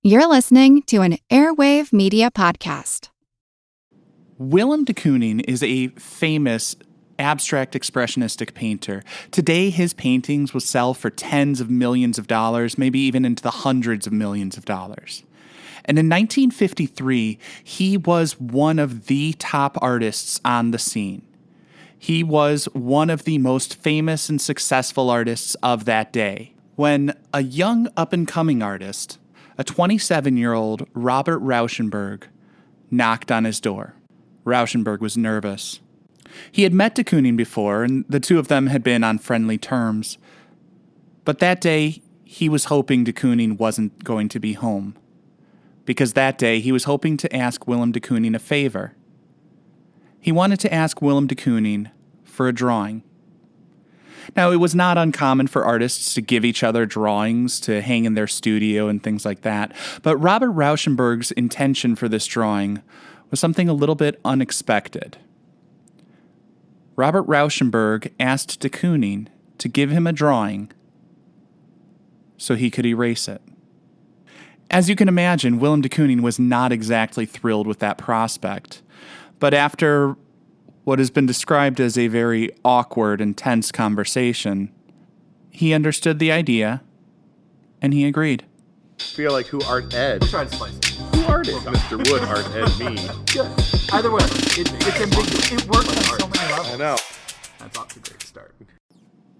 You're listening to an Airwave Media Podcast. Willem de Kooning is a famous abstract expressionistic painter. Today, his paintings will sell for tens of millions of dollars, maybe even into the hundreds of millions of dollars. And in 1953, he was one of the top artists on the scene. He was one of the most famous and successful artists of that day. When a young up-and-coming artist, a 27-year-old Robert Rauschenberg, knocked on his door. Rauschenberg was nervous. He had met de Kooning before, and the two of them had been on friendly terms. But that day, he was hoping de Kooning wasn't going to be home. Because that day, he was hoping to ask Willem de Kooning a favor. He wanted to ask Willem de Kooning for a drawing. Now, it was not uncommon for artists to give each other drawings to hang in their studio and things like that, but Robert Rauschenberg's intention for this drawing was something a little bit unexpected. Robert Rauschenberg asked de Kooning to give him a drawing so he could erase it. As you can imagine, Willem de Kooning was not exactly thrilled with that prospect, but after what has been described as a very awkward and tense conversation, he understood the idea, and he agreed. I feel like who art Ed? Try to slice it. Who art it? Mr. Wood art Ed me. Good. Either way, it's ambiguous. It works on so many levels. I know. That's off to a great start.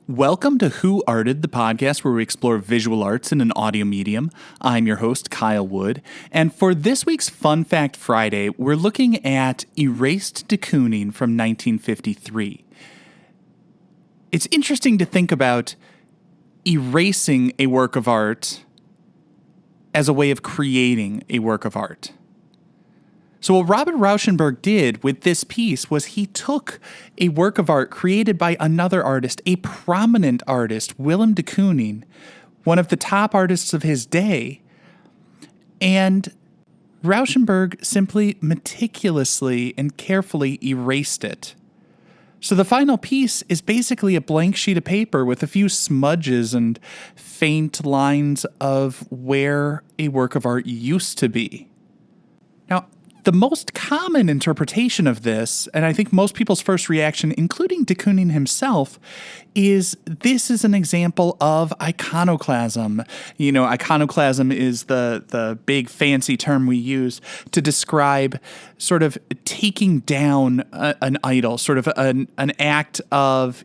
Welcome to Who Arted, the podcast where we explore visual arts in an audio medium. I'm your host, Kyle Wood, and for this week's Fun Fact Friday, we're looking at Erased de Kooning from 1953. It's interesting to think about erasing a work of art as a way of creating a work of art. So what Robert Rauschenberg did with this piece was he took a work of art created by another artist, a prominent artist, Willem de Kooning, one of the top artists of his day, and Rauschenberg simply meticulously and carefully erased it. So the final piece is basically a blank sheet of paper with a few smudges and faint lines of where a work of art used to be. Now, the most common interpretation of this, and I think most people's first reaction, including de Kooning himself, is this is an example of iconoclasm. You know, iconoclasm is the big fancy term we use to describe sort of taking down an idol, sort of an act of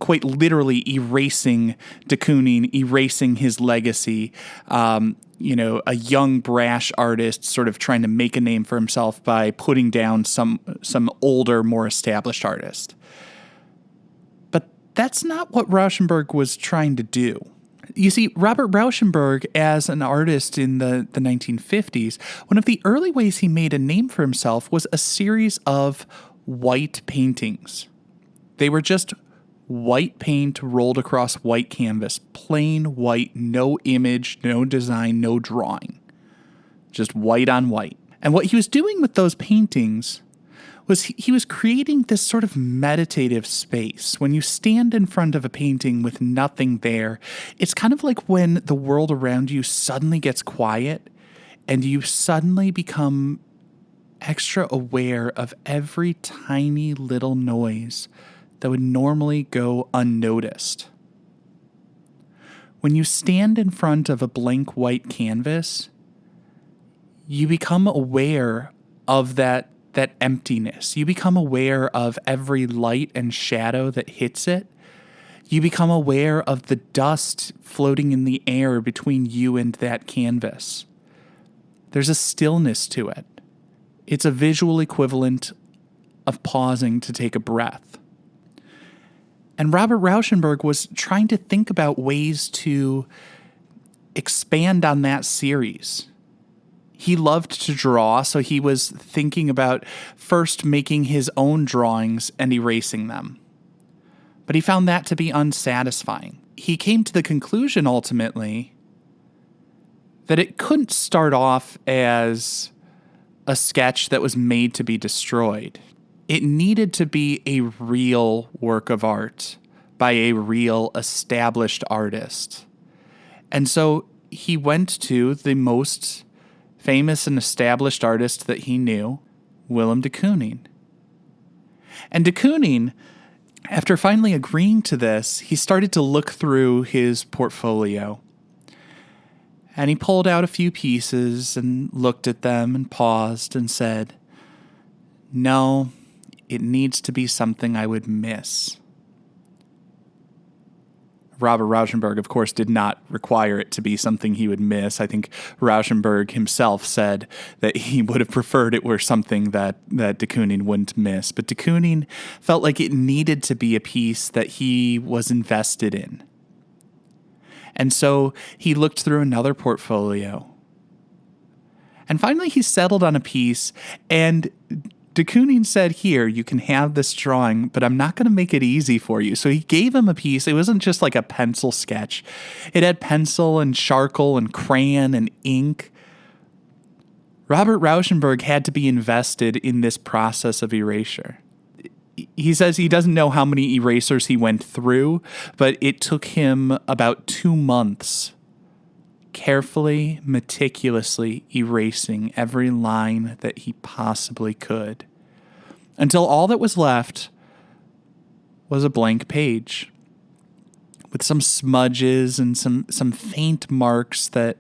quite literally erasing de Kooning, erasing his legacy. A young, brash artist sort of trying to make a name for himself by putting down some older, more established artist. But that's not what Rauschenberg was trying to do. You see, Robert Rauschenberg, as an artist in the 1950s, one of the early ways he made a name for himself was a series of white paintings. They were just white paint rolled across white canvas, plain white, no image, no design, no drawing, just white on white. And what he was doing with those paintings was he was creating this sort of meditative space. When you stand in front of a painting with nothing there, it's kind of like when the world around you suddenly gets quiet and you suddenly become extra aware of every tiny little noise that would normally go unnoticed. When you stand in front of a blank white canvas, you become aware of that emptiness. You become aware of every light and shadow that hits it. You become aware of the dust floating in the air between you and that canvas. There's a stillness to it. It's a visual equivalent of pausing to take a breath. And Robert Rauschenberg was trying to think about ways to expand on that series. He loved to draw, so he was thinking about first making his own drawings and erasing them. But he found that to be unsatisfying. He came to the conclusion, ultimately, that it couldn't start off as a sketch that was made to be destroyed. It needed to be a real work of art by a real established artist. And so he went to the most famous and established artist that he knew, Willem de Kooning. And de Kooning, after finally agreeing to this, he started to look through his portfolio. And he pulled out a few pieces and looked at them and paused and said, "No, it needs to be something I would miss." Robert Rauschenberg, of course, did not require it to be something he would miss. I think Rauschenberg himself said that he would have preferred it were something that de Kooning wouldn't miss. But de Kooning felt like it needed to be a piece that he was invested in. And so he looked through another portfolio. And finally he settled on a piece, and de Kooning said, "Here, you can have this drawing, but I'm not going to make it easy for you." So he gave him a piece. It wasn't just like a pencil sketch. It had pencil and charcoal and crayon and ink. Robert Rauschenberg had to be invested in this process of erasure. He says he doesn't know how many erasers he went through, but it took him about 2 months carefully, meticulously erasing every line that he possibly could, until all that was left was a blank page with some smudges and some faint marks that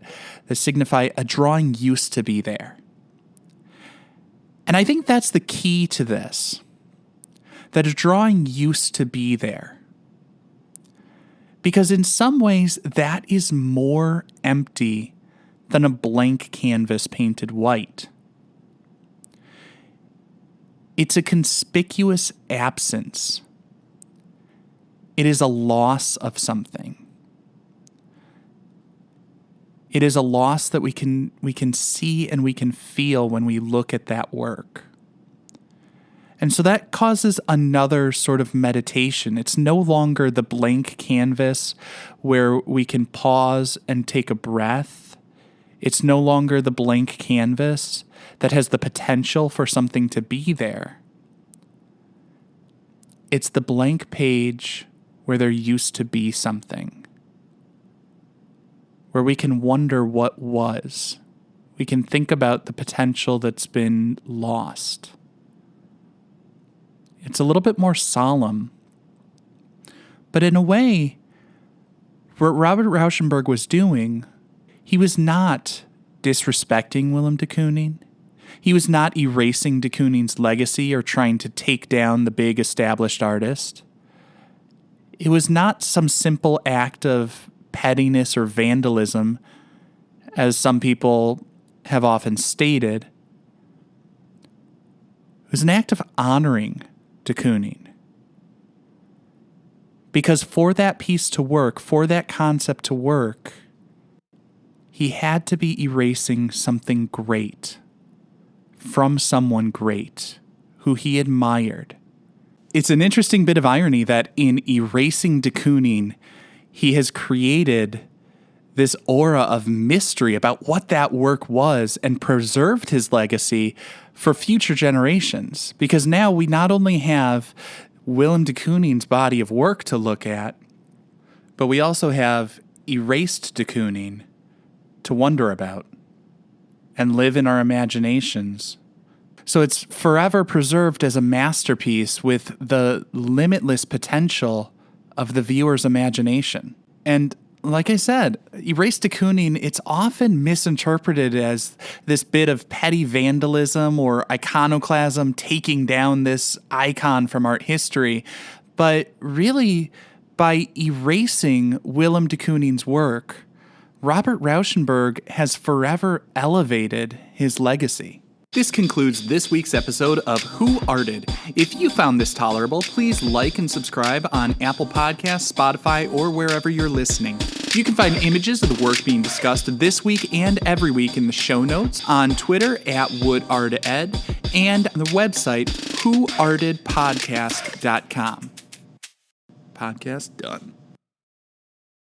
signify a drawing used to be there. And I think that's the key to this, that a drawing used to be there. Because in some ways, that is more empty than a blank canvas painted white. It's a conspicuous absence. It is a loss of something. It is a loss that we can see and we can feel when we look at that work. And so that causes another sort of meditation. It's no longer the blank canvas where we can pause and take a breath. It's no longer the blank canvas that has the potential for something to be there. It's the blank page where there used to be something, where we can wonder what was. We can think about the potential that's been lost. It's a little bit more solemn. But in a way, what Robert Rauschenberg was doing, he was not disrespecting Willem de Kooning. He was not erasing de Kooning's legacy or trying to take down the big established artist. It was not some simple act of pettiness or vandalism, as some people have often stated. It was an act of honoring de Kooning. Because for that piece to work, for that concept to work, he had to be erasing something great from someone great who he admired. It's an interesting bit of irony that in erasing de Kooning, he has created this aura of mystery about what that work was and preserved his legacy for future generations. Because now we not only have Willem de Kooning's body of work to look at, but we also have Erased de Kooning to wonder about and live in our imaginations. So it's forever preserved as a masterpiece with the limitless potential of the viewer's imagination. And like I said, Erased de Kooning, it's often misinterpreted as this bit of petty vandalism or iconoclasm taking down this icon from art history. But really, by erasing Willem de Kooning's work, Robert Rauschenberg has forever elevated his legacy. This concludes this week's episode of Who Arted? If you found this tolerable, please like and subscribe on Apple Podcasts, Spotify, or wherever you're listening. You can find images of the work being discussed this week and every week in the show notes, on Twitter @WoodArtEd, and on the website whoartedpodcast.com. Podcast done.